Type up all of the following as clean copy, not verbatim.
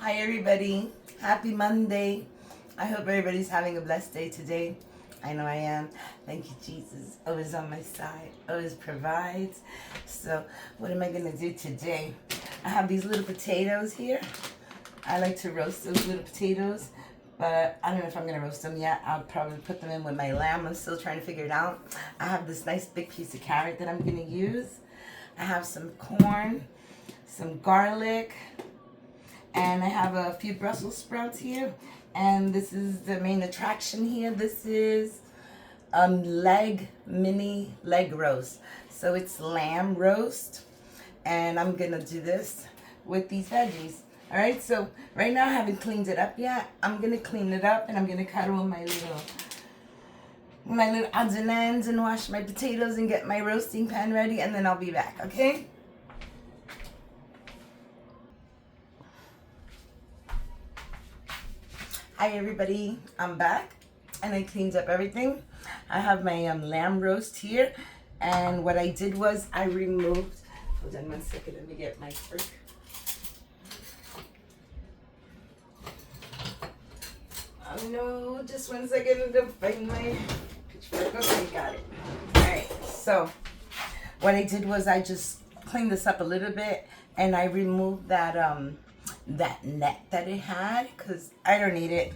Hi everybody, happy Monday. I hope everybody's having a blessed day today. I know I am. Thank you, Jesus. Always on my side, always provides. So what am I going to do today? I have these little potatoes here. I like to roast those little potatoes, but I don't know if I'm going to roast them yet. I'll probably put them in with my lamb. I'm still trying to figure it out. I have this nice big piece of carrot that I'm going to use. I have some corn, some garlic, and I have a few Brussels sprouts here. And this is the main attraction here. This is mini leg roast. So it's lamb roast. And I'm going to do this with these veggies. All right, so right now I haven't cleaned it up yet. I'm going to clean it up and I'm going to cut all my little odds and ends and wash my potatoes and get my roasting pan ready, and then I'll be back, okay? Hi everybody, I'm back and I cleaned up everything. I have my lamb roast here, and what I did was I removed, hold on 1 second, let me get my fork. Oh no, just 1 second to find my pitchfork. Okay, got it. Alright, so what I did was I just cleaned this up a little bit and I removed that that net that it had because I don't need it.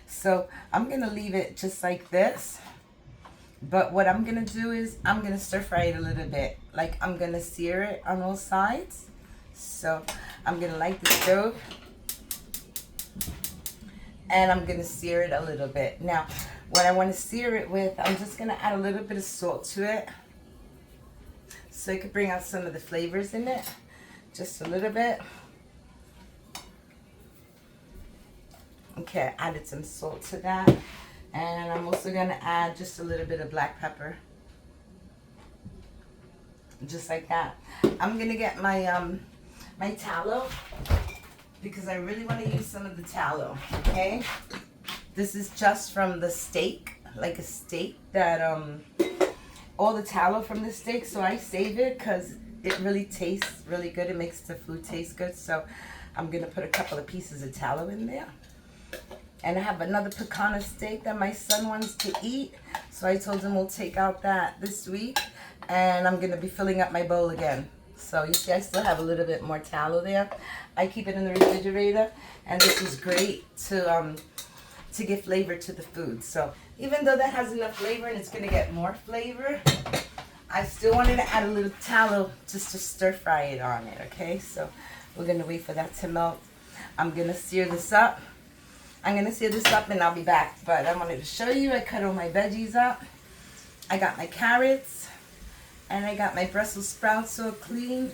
So I'm gonna leave it just like this, but what I'm gonna do is I'm gonna stir fry it a little bit. Like I'm gonna sear it on all sides. So I'm gonna light the stove and I'm gonna sear it a little bit. Now what I want to sear it with, I'm just gonna add a little bit of salt to it so it could bring out some of the flavors in it, just a little bit. Okay, I added some salt to that, and I'm also gonna add just a little bit of black pepper, just like that. I'm gonna get my my tallow because I really want to use some of the tallow. Okay, this is just from the steak, like a steak that all the tallow from the steak. So I save it because it really tastes really good. It makes the food taste good. So I'm gonna put a couple of pieces of tallow in there. And I have another pecan steak that my son wants to eat. So I told him we'll take out that this week. And I'm going to be filling up my bowl again. So you see I still have a little bit more tallow there. I keep it in the refrigerator. And this is great to give flavor to the food. So even though that has enough flavor and it's going to get more flavor, I still wanted to add a little tallow just to stir fry it on it. Okay, so we're going to wait for that to melt. I'm going to sear this up. I'm going to sear this up and I'll be back. But I wanted to show you, I cut all my veggies up. I got my carrots and I got my Brussels sprouts all clean.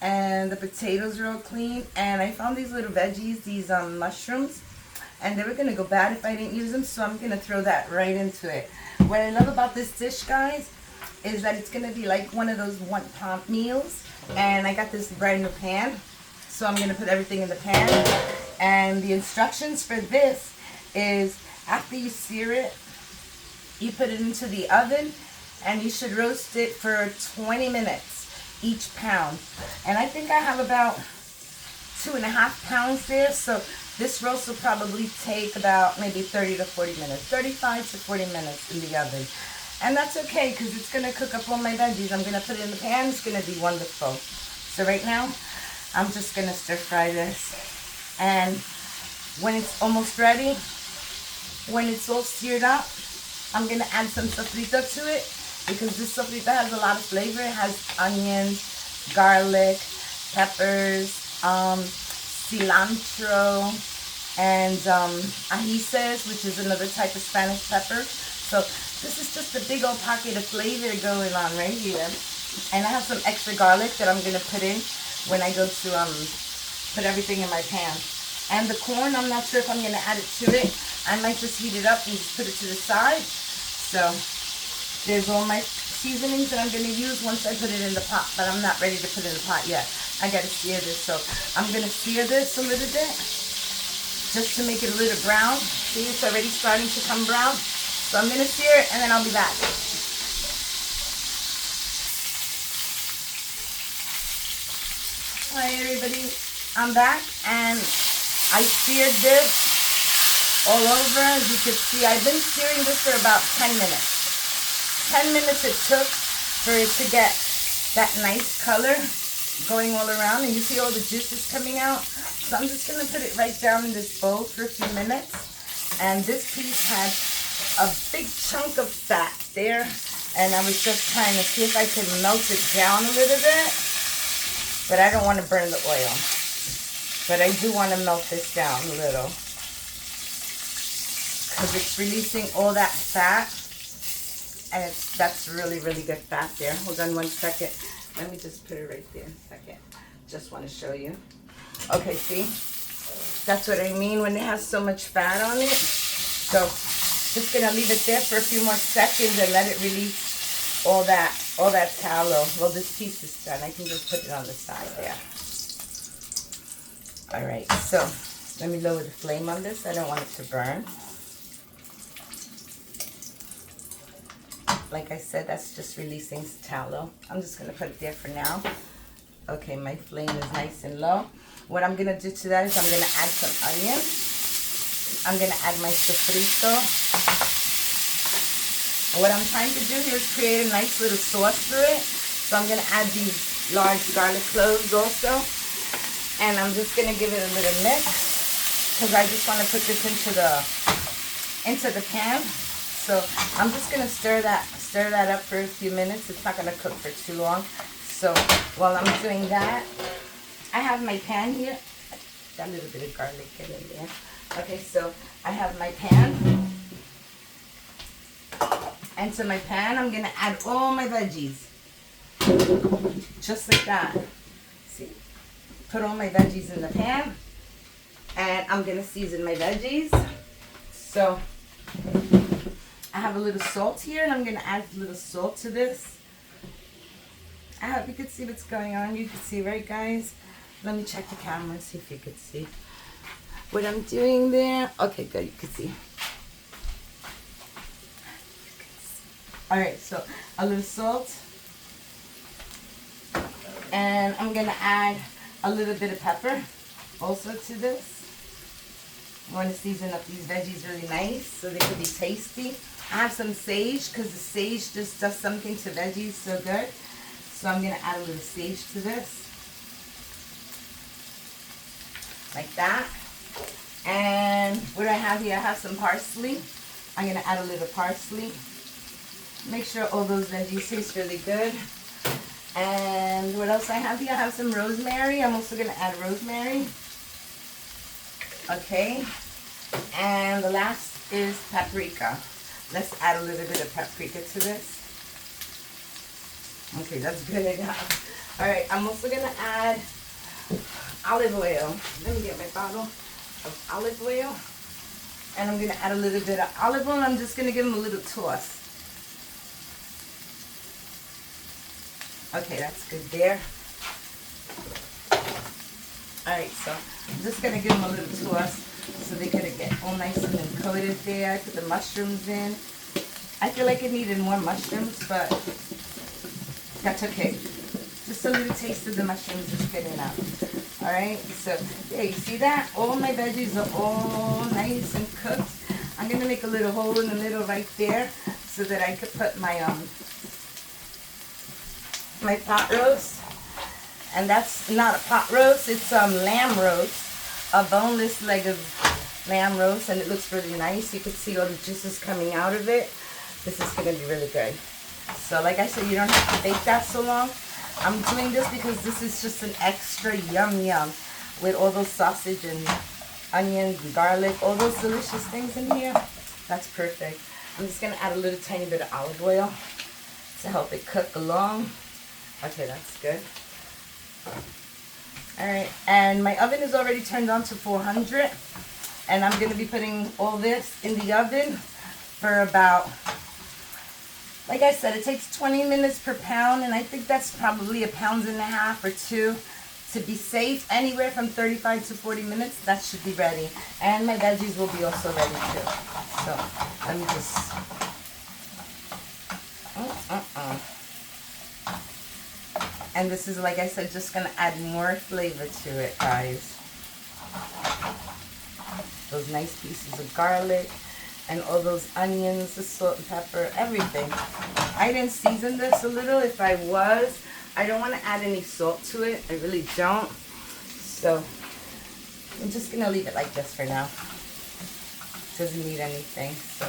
And the potatoes are all clean. And I found these little veggies, these mushrooms. And they were going to go bad if I didn't use them. So I'm going to throw that right into it. What I love about this dish, guys, is that it's going to be like one of those one-pot meals. And I got this brand new pan. So I'm going to put everything in the pan. And the instructions for this is after you sear it, you put it into the oven and you should roast it for 20 minutes each pound. And I think I have about 2.5 pounds there. So this roast will probably take about maybe 30 to 40 minutes, 35 to 40 minutes in the oven. And that's okay because it's going to cook up all my veggies. I'm going to put it in the pan. It's going to be wonderful. So right now, I'm just going to stir fry this. And when it's almost ready, when it's all seared up, I'm going to add some sofrito to it because this sofrito has a lot of flavor. It has onions, garlic, peppers, cilantro, and ajíes, which is another type of Spanish pepper. So this is just a big old pocket of flavor going on right here. And I have some extra garlic that I'm going to put in when I go to put everything in my pan. And the corn, I'm not sure if I'm going to add it to it. I might just heat it up and just put it to the side. So there's all my seasonings that I'm going to use once I put it in the pot. But I'm not ready to put it in the pot yet. I got to sear this. So I'm going to sear this a little bit just to make it a little brown. See, it's already starting to come brown. So I'm going to sear it and then I'll be back. Hi everybody, I'm back and I seared this all over. As you can see, I've been searing this for about 10 minutes. 10 minutes it took for it to get that nice color going all around, and you see all the juices coming out. So I'm just going to put it right down in this bowl for a few minutes. And this piece had a big chunk of fat there, and I was just trying to see if I could melt it down a little bit, but I don't want to burn the oil. But I do want to melt this down a little, because it's releasing all that fat, and that's really, really good fat there. Hold on one second. Let me just put it right there a second. Just want to show you. Okay, see? That's what I mean when it has so much fat on it. So just going to leave it there for a few more seconds and let it release all that tallow. Well, this piece is done. I can just put it on the side there. All right, so let me lower the flame on this. I don't want it to burn. Like I said, that's just releasing tallow. I'm just going to put it there for now. Okay, my flame is nice and low. What I'm going to do to that is I'm going to add some onion. I'm going to add my sofrito. What I'm trying to do here is create a nice little sauce for it. So I'm going to add these large garlic cloves also. And I'm just going to give it a little mix, because I just want to put this into the pan. So I'm just going to stir that up for a few minutes. It's not going to cook for too long. So while I'm doing that, I have my pan here. Got a little bit of garlic in there. Okay, so I have my pan. And to my pan, I'm going to add all my veggies. Just like that. See? Put all my veggies in the pan. And I'm going to season my veggies. So I have a little salt here, and I'm going to add a little salt to this. I hope you can see what's going on. You can see, right, guys? Let me check the camera and see if you can see what I'm doing there. Okay, good. You can see. All right, so a little salt. And I'm going to add a little bit of pepper also to this. I want to season up these veggies really nice so they can be tasty. I have some sage, because the sage just does something to veggies so good. So I'm going to add a little sage to this. Like that. And what do I have here? I have some parsley. I'm going to add a little parsley. Make sure all those veggies taste really good. And what else I have here? I have some rosemary. I'm also going to add rosemary. Okay. And the last is paprika. Let's add a little bit of paprika to this. Okay, that's good enough. All right, I'm also going to add olive oil. Let me get my bottle of olive oil. And I'm going to add a little bit of olive oil. I'm just going to give them a little toss. Okay, that's good there. Alright, so I'm just going to give them a little toss so they could get all nice and coated there. I put the mushrooms in. I feel like it needed more mushrooms, but that's okay. Just a little taste of the mushrooms is good enough. Alright, so yeah, you see that? All my veggies are all nice and cooked. I'm going to make a little hole in the middle right there so that I could put my my pot roast. And that's not a pot roast, it's lamb roast, a boneless leg of lamb roast, and it looks really nice. You can see all the juices coming out of it. This is going to be really good. So like I said, you don't have to bake that so long. I'm doing this because this is just an extra yum with all those sausage and onions and garlic, all those delicious things in here. That's perfect. I'm just going to add a little tiny bit of olive oil to help it cook along. Okay, that's good. Alright, and my oven is already turned on to 400, and I'm going to be putting all this in the oven for about, like I said, it takes 20 minutes per pound, and I think that's probably 1.5 pounds or 2 to be safe. Anywhere from 35 to 40 minutes, that should be ready. And my veggies will be also ready too. So, let me just... And this is, like I said, just going to add more flavor to it, guys. those nice pieces of garlic, and all those onions, the salt and pepper, everything. I didn't season this a little. If I was, I don't want to add any salt to it. I really don't. So I'm just going to leave it like this for now. Doesn't need anything. So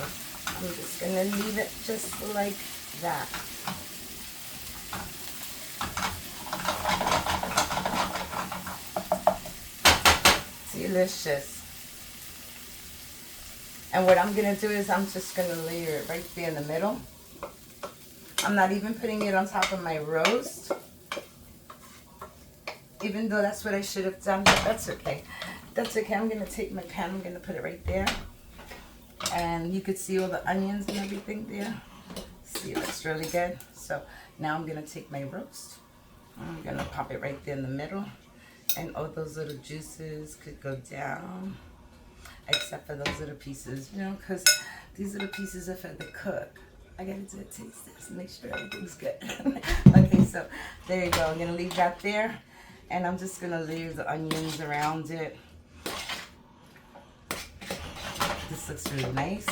I'm just going to leave it just like that. Delicious. And what I'm going to do is I'm just going to layer it right there in the middle. I'm not even putting it on top of my roast. Even though that's what I should have done, but that's okay. That's okay. I'm going to take my pan. I'm going to put it right there. And you could see all the onions and everything there. See, it looks really good. So now I'm going to take my roast. I'm going to pop it right there in the middle. And all those little juices could go down. Except for those little pieces, you know, because these little pieces are for the cook. I gotta do a taste test, make sure everything's good. Okay, so there you go. I'm gonna leave that there, and I'm just gonna leave the onions around it. This looks really nice.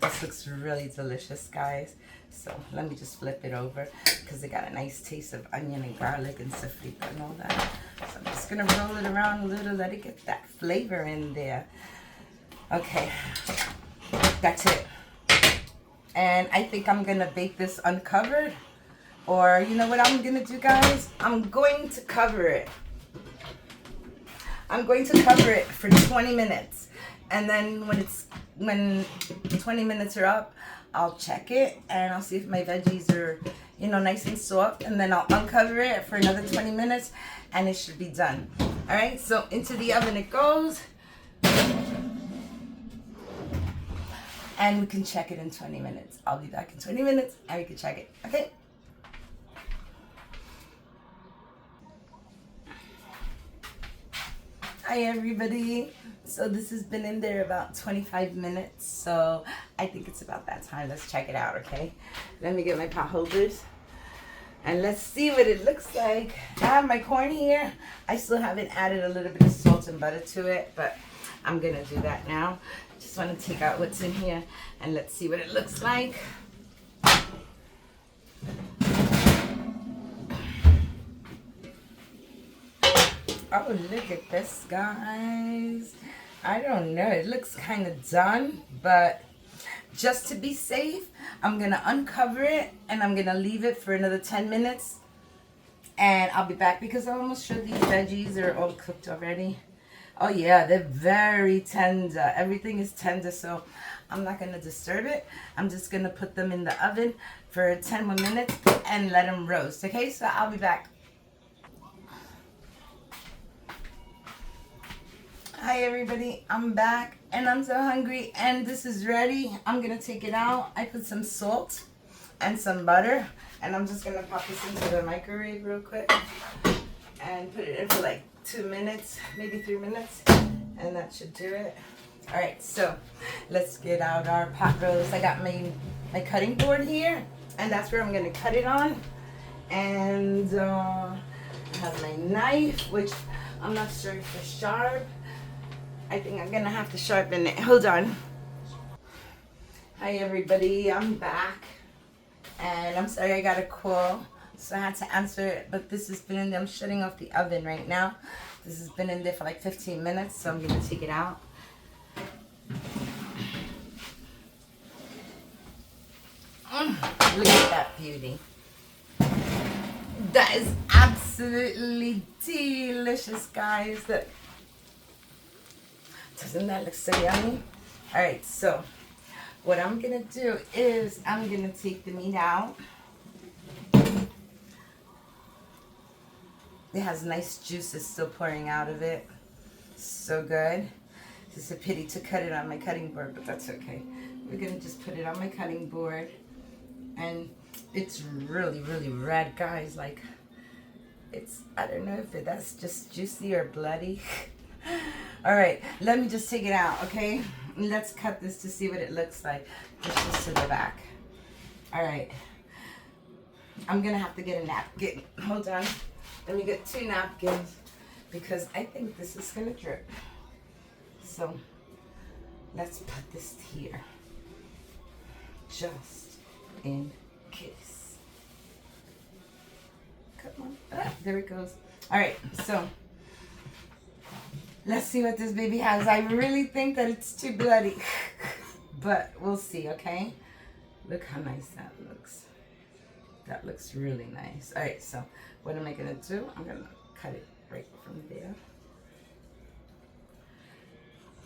This looks really delicious, guys. So let me just flip it over because it got a nice taste of onion and garlic and sofrito and all that. So I'm just gonna roll it around a little, let it get that flavor in there. Okay, that's it. And I think I'm gonna bake this uncovered, or you know what I'm gonna do, guys? I'm going to cover it. I'm going to cover it for 20 minutes, and then when 20 minutes are up, I'll check it and I'll see if my veggies are, you know, nice and soft, and then I'll uncover it for another 20 minutes, and it should be done. All right, so into the oven it goes. And we can check it in 20 minutes. I'll be back in 20 minutes and we can check it. Okay? Hi everybody. So this has been in there about 25 minutes. So I think it's about that time. Let's check it out, okay? Let me get my pot holders. And let's see what it looks like. I have my corn here. I still haven't added a little bit of salt and butter to it, but I'm gonna do that now. Just want to take out what's in here and let's see what it looks like. Oh, look at this, guys. I don't know. It looks kind of done, but just to be safe, I'm going to uncover it and I'm going to leave it for another 10 minutes. And I'll be back because I'm almost sure these veggies are all cooked already. Oh yeah, they're very tender. Everything is tender, so I'm not going to disturb it. I'm just going to put them in the oven for 10 more minutes and let them roast. Okay, so I'll be back. Hi everybody, I'm back and I'm so hungry and this is ready. I'm going to take it out. I put some salt and some butter and I'm just going to pop this into the microwave real quick and put it in for like 2 minutes, maybe 3 minutes, and that should do it. All right, so let's get out our pot roast. I got my cutting board here, and that's where I'm gonna cut it on. And I have my knife, which I'm not sure if it's sharp. I think I'm gonna have to sharpen it. Hold on. Hi everybody, I'm back, and I'm sorry I got a call. So I had to answer it, but this has been in there. I'm shutting off the oven right now. This has been in there for like 15 minutes, so I'm going to take it out. Look at that beauty. That is absolutely delicious, guys. Look. Doesn't that look so yummy? All right, so what I'm going to do is I'm going to take the meat out. It has nice juices still pouring out of it. So good. It's a pity to cut it on my cutting board, but that's okay. We're going to just put it on my cutting board. And it's really, really red, guys. Like, it's, I don't know if that's just juicy or bloody. All right, let me just take it out, okay? Let's cut this to see what it looks like. Just to the back. All right. I'm going to have to get a napkin. Hold on. Let me get 2 napkins because I think this is going to drip. So Let's put this here, just in case. Come on. Ah, there it goes. All right, so let's see what this baby has. I really think that it's too bloody, but we'll see, okay? Look how nice that looks. That looks really nice. All right, so what am I gonna do? I'm gonna cut it right from there.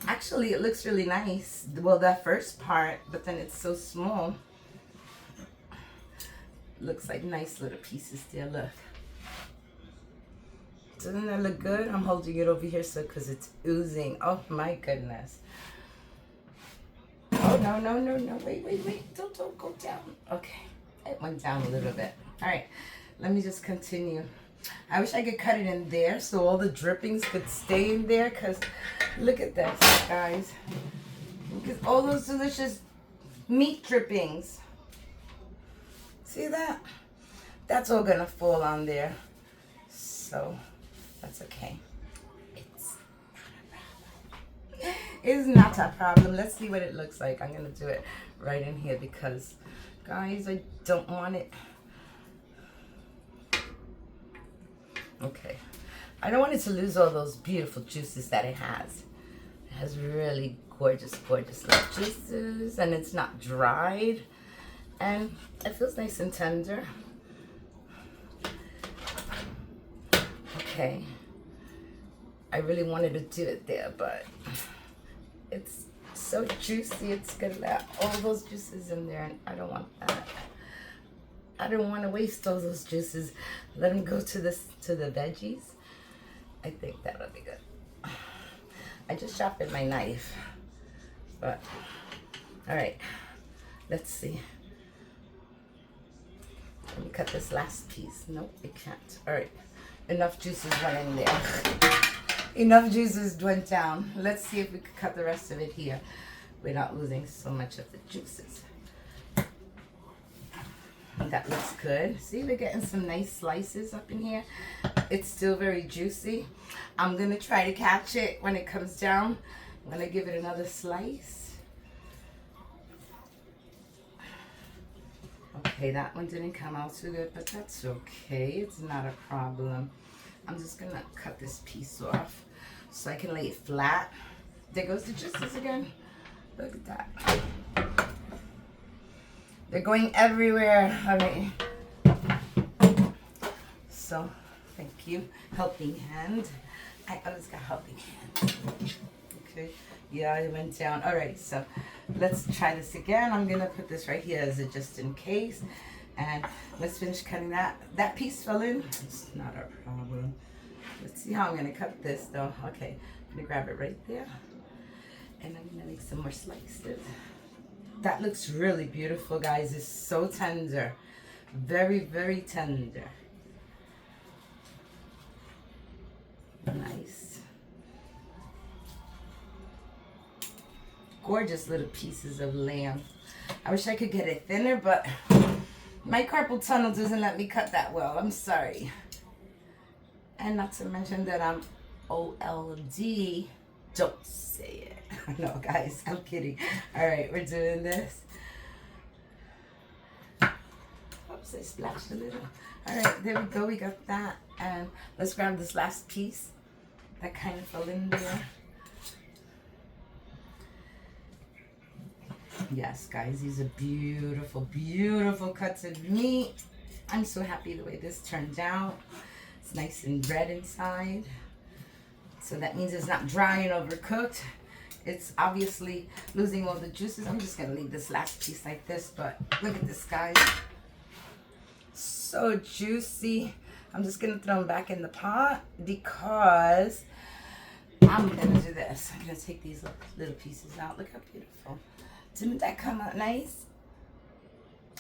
Actually, it looks really nice. Well, that first part, but then it's so small. Looks like nice little pieces there, look. Doesn't that look good? I'm holding it over here so because it's oozing. Oh my goodness. Oh, no. Wait. Don't go down. Okay. It went down a little bit. All right. Let me just continue. I wish I could cut it in there so all the drippings could stay in there, because look at this, guys. Look at all those delicious meat drippings. See that? That's all gonna fall on there. So that's okay. It's not a problem. Let's see what it looks like. I'm gonna do it right in here because, guys, I don't want it. Okay. I don't want it to lose all those beautiful juices that it has. It has really gorgeous little juices, and it's not dried, and it feels nice and tender. Okay. I really wanted to do it there, but it's so juicy. It's gonna let all those juices in there, and I don't want that. I don't want to waste all those juices. Let them go to the veggies. I think that'll be good. I just sharpened my knife, but all right. Let's see. Let me cut this last piece. Nope, it can't. All right, enough juices went in there. Enough juices went down. Let's see if we can cut the rest of it here without losing so much of the juices. That looks good. See, we're getting some nice slices up in here. It's still very juicy. I'm gonna try to catch it when it comes down. I'm gonna give it another slice. Okay, that one didn't come out too good, but that's okay. It's not a problem. I'm just gonna cut this piece off so I can lay it flat. There goes the juices again. Look at that. They're going everywhere. All right. So, thank you. Helping hand. I always got helping hand. Okay. Yeah, it went down. All right. So, let's try this again. I'm going to put this right here as a just in case. And let's finish cutting that. That piece fell in. It's not a problem. Let's see how I'm going to cut this, though. Okay. I'm going to grab it right there. And I'm going to make some more slices. That looks really beautiful, guys. It's so tender. Very, very tender. Nice. Gorgeous little pieces of lamb. I wish I could get it thinner, but my carpal tunnel doesn't let me cut that well. I'm sorry. And not to mention that I'm OLD. Don't say it. No, guys, I'm kidding. All right, we're doing this. Oops, I splashed a little. All right, there we go. We got that. And let's grab this last piece that kind of fell in there. Yes, guys, these are beautiful, beautiful cuts of meat. I'm so happy the way this turned out. It's nice and red inside. So that means it's not dry and overcooked. It's obviously losing all the juices. I'm just going to leave this last piece like this, but look at this, guys. So juicy. I'm just going to throw them back in the pot because I'm going to do this. I'm going to take these little pieces out. Look how beautiful. Didn't that come out nice?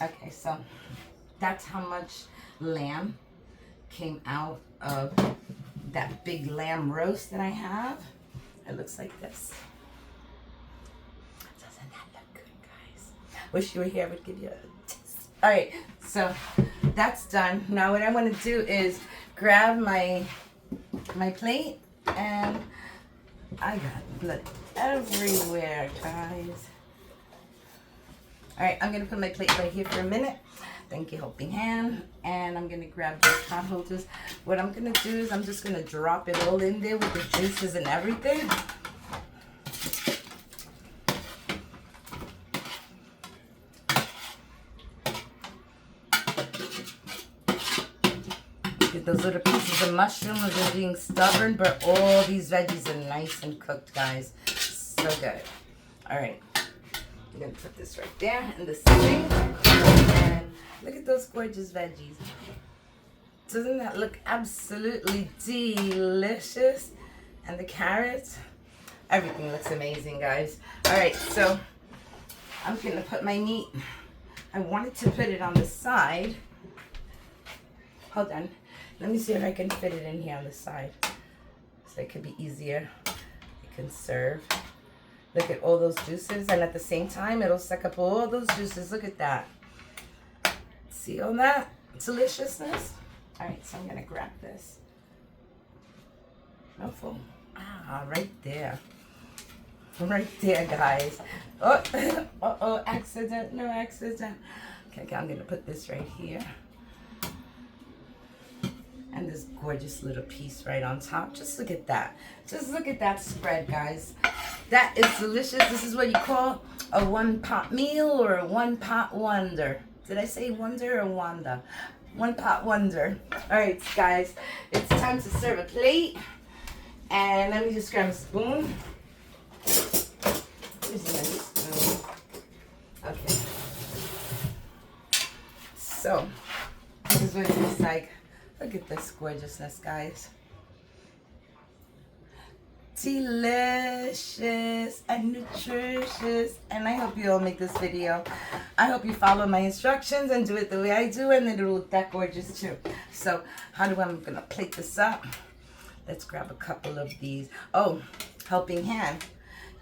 Okay, so that's how much lamb came out of that big lamb roast that I have. It looks like this. Doesn't that look good, guys? Wish you were here. I would give you a taste. All right, so that's done. Now what I want to do is grab my plate and I got blood everywhere, guys. All right, I'm gonna put my plate right here for a minute. Thank you, helping hand. And I'm gonna grab these pot holders. What I'm gonna do is I'm just gonna drop it all in there with the juices and everything. Get those little pieces of mushroom are being stubborn, but all these veggies are nice and cooked, guys. So good. All right. I'm gonna put this right there in the sink. And look at those gorgeous veggies. Doesn't that look absolutely delicious? And the carrots, everything looks amazing, guys. All right, so I'm gonna put my meat. I wanted to put it on the side. Hold on, let me see if I can fit it in here on the side, so it could be easier. I can serve. Look at all those juices, and at the same time, it'll suck up all those juices. Look at that. See all that deliciousness? All right, so I'm gonna grab this. No foam. Ah, right there. Right there, guys. Oh, uh-oh, accident, no accident. Okay, I'm gonna put this right here. And this gorgeous little piece right on top. Just look at that. Just look at that spread, guys. That is delicious. This is what you call a one-pot meal or a one-pot wonder. Did I say wonder or wanda? One-pot wonder. All right, guys. It's time to serve a plate. And let me just grab a spoon. Where's my spoon? Okay. So, this is what it looks like. Look at this gorgeousness, guys. Delicious and nutritious. And I hope you all make this video. I hope you follow my instructions and do it the way I do, and it'll look that gorgeous too. So I'm gonna plate this up. Let's grab a couple of these. Oh, helping hand.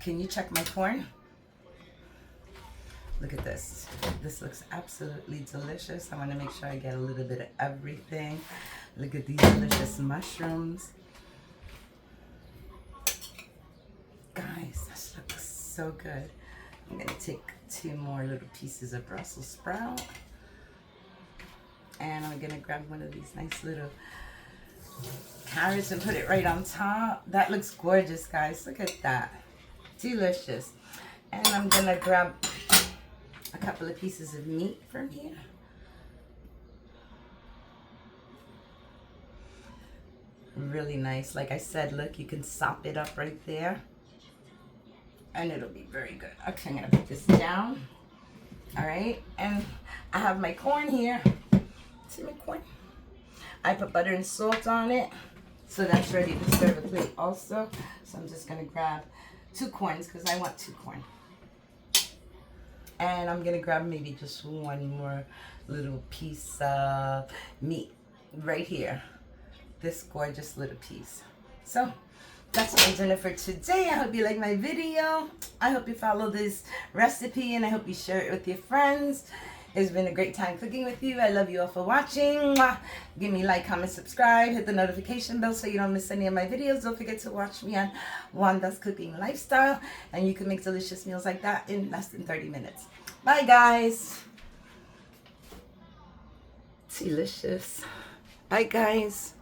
Can you check my corn? Look at this. This looks absolutely delicious. I want to make sure I get a little bit of everything. Look at these delicious mushrooms. Guys, this looks so good. I'm going to take 2 more little pieces of Brussels sprout. And I'm going to grab one of these nice little carrots and put it right on top. That looks gorgeous, guys. Look at that. Delicious. And I'm going to grab a couple of pieces of meat from here. Really nice. Like I said, look, you can sop it up right there. And it'll be very good. Okay, I'm going to put this down. All right. And I have my corn here. See my corn? I put butter and salt on it. So that's ready to serve a plate also. So I'm just going to grab 2 corns because I want 2 corn. And I'm going to grab maybe just 1 more little piece of meat right here. This gorgeous little piece. So that's what I'm doing for today. I hope you like my video. I hope you follow this recipe, and I hope you share it with your friends. It's been a great time cooking with you. I love you all for watching. Give me a like, comment, subscribe. Hit the notification bell so you don't miss any of my videos. Don't forget to watch me on Wanda's Cooking Lifestyle. And you can make delicious meals like that in less than 30 minutes. Bye, guys. Delicious. Bye, guys.